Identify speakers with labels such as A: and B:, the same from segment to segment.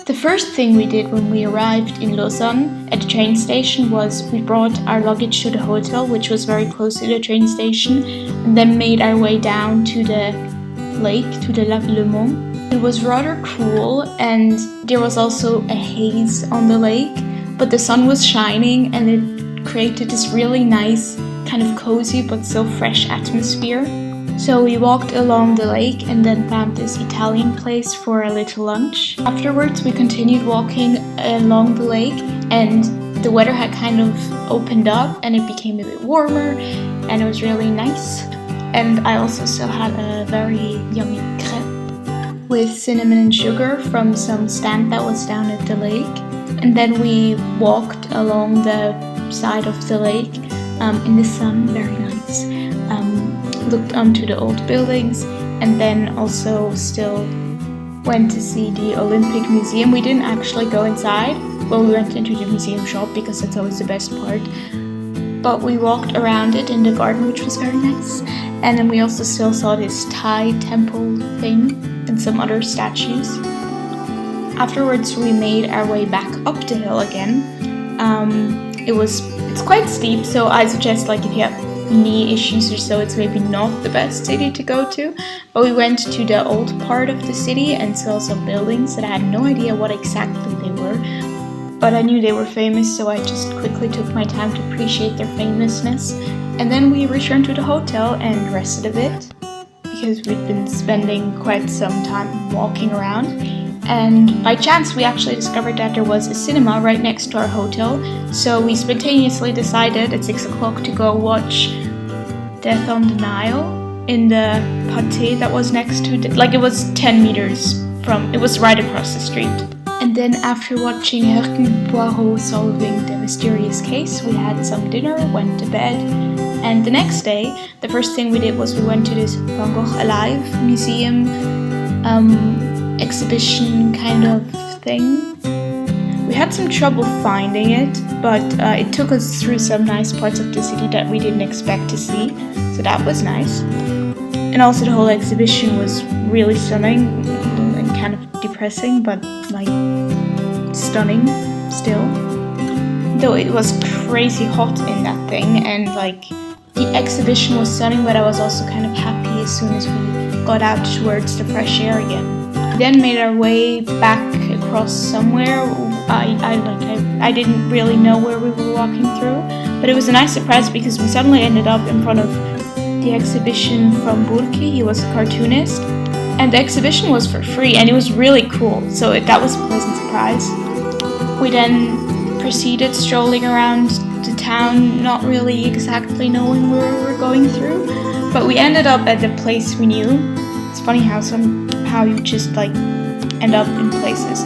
A: The first thing we did when we arrived in Lausanne at the train station was we brought our luggage to the hotel, which was very close to the train station, and then made our way down to the lake, to the Lac Le Mans. It was rather cool, and there was also a haze on the lake, but the sun was shining and it created this really nice, kind of cozy but still fresh atmosphere. So we walked along the lake and then found this Italian place for a little lunch. Afterwards we continued walking along the lake, and the weather had kind of opened up and it became a bit warmer and it was really nice. And I also still had a very yummy crepe with cinnamon and sugar from some stand that was down at the lake. And then we walked along the side of the lake in the sun, very nice. Looked onto the old buildings, and then also still went to see the Olympic Museum. We didn't actually go inside. Well, we went into the museum shop because that's always the best part. But we walked around it in the garden, which was very nice. And then we also still saw this Thai temple thing and some other statues. Afterwards, we made our way back up the hill again. It's quite steep, so I suggest, like, if you have knee issues or so, it's maybe not the best city to go to. But we went to the old part of the city and saw some buildings that I had no idea what exactly they were, but I knew they were famous, so I just quickly took my time to appreciate their famousness. And then we returned to the hotel and rested a bit, because we'd been spending quite some time walking around. And by chance we actually discovered that there was a cinema right next to our hotel, so we spontaneously decided at 6 o'clock to go watch Death on the Nile in the pâté that was next to it was 10 meters from, it was right across the street. And then after watching Hercule Poirot solving the mysterious case, we had some dinner, went to bed, and the next day, the first thing we did was we went to this Van Gogh Alive museum, exhibition kind of thing. We had some trouble finding it, but it took us through some nice parts of the city that we didn't expect to see, so that was nice. And also the whole exhibition was really stunning and kind of depressing, but like stunning still. Though it was crazy hot in that thing, and like the exhibition was stunning, but I was also kind of happy as soon as we got out towards the fresh air again. We then made our way back across somewhere. I didn't really know where we were walking through, but it was a nice surprise because we suddenly ended up in front of the exhibition from Burki. He was a cartoonist, and the exhibition was for free, and it was really cool, so that was a pleasant surprise. We then proceeded strolling around the town, not really exactly knowing where we were going through, but we ended up at the place we knew. It's funny how somehow you just like end up in places.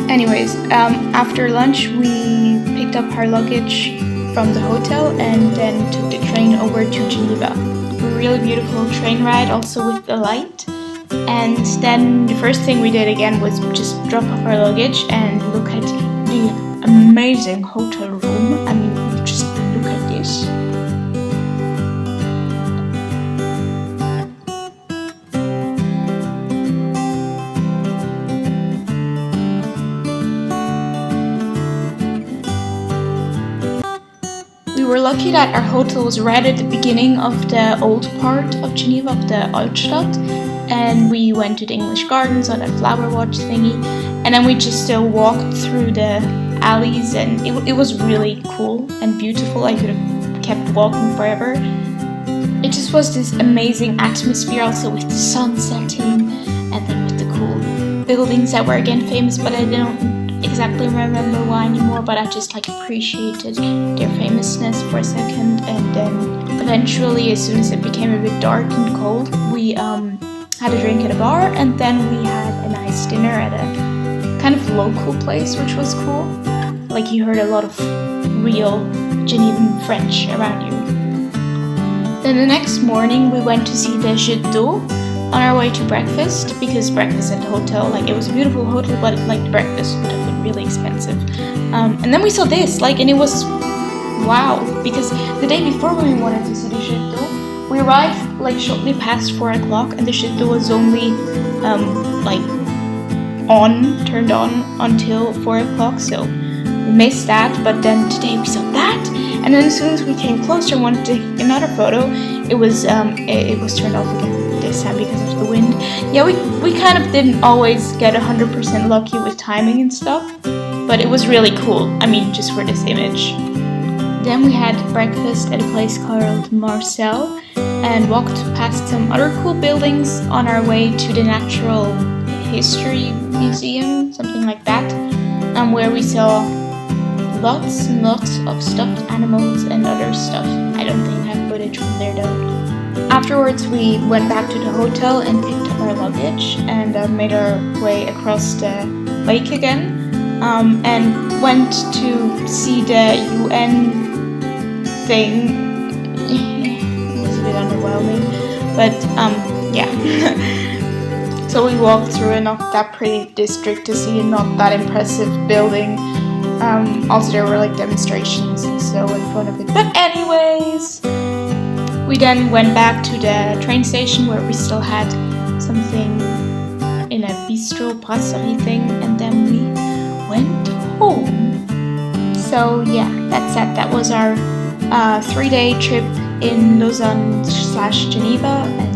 A: Anyways, after lunch we picked up our luggage from the hotel and then took the train over to Geneva. A really beautiful train ride, also with the light. And then the first thing we did again was just drop off our luggage and look at the amazing hotel room. I mean, just look at this. We were lucky that our hotel was right at the beginning of the old part of Geneva, of the Altstadt, and we went to the English Gardens on that flower watch thingy, and then we just still walked through the alleys, and it was really cool and beautiful. I could have kept walking forever. It just was this amazing atmosphere, also with the sun setting, and then with the cool buildings that were again famous, but I don't exactly remember why anymore, but I just like appreciated their famousness for a second. And then eventually, as soon as it became a bit dark and cold, we had a drink at a bar, and then we had a nice dinner at a kind of local place, which was cool. Like, you heard a lot of real Genevan French around you. Then the next morning we went to see the Jet d'eau on our way to breakfast, because breakfast at the hotel, like, it was a beautiful hotel, but like the breakfast would have been really expensive. And then we saw this, like, and it was wow, because the day before when we wanted to see the Jet d'eau, we arrived like shortly past 4 o'clock, and the Jet d'eau was only like turned on until 4 o'clock, so we missed that. But then today we saw that, and then as soon as we came closer and wanted to take another photo, it was turned off again this time because of the wind. Yeah, we kind of didn't always get 100% lucky with timing and stuff, but it was really cool. I mean, just for this image. Then we had breakfast at a place called Marcel and walked past some other cool buildings on our way to the Natural History Museum, something like that, where we saw lots and lots of stuffed animals and other stuff. I don't think I have footage from there though. Afterwards we went back to the hotel and picked up our luggage and made our way across the lake again, and went to see the UN thing. It was a bit underwhelming, but yeah. So we walked through a not that pretty district to see a not that impressive building. Also there were like demonstrations and so in front of it. But anyways, we then went back to the train station where we still had something in a bistro brasserie thing, and then we went home. So yeah, that's it. That was our 3-day trip in Lausanne / Geneva, and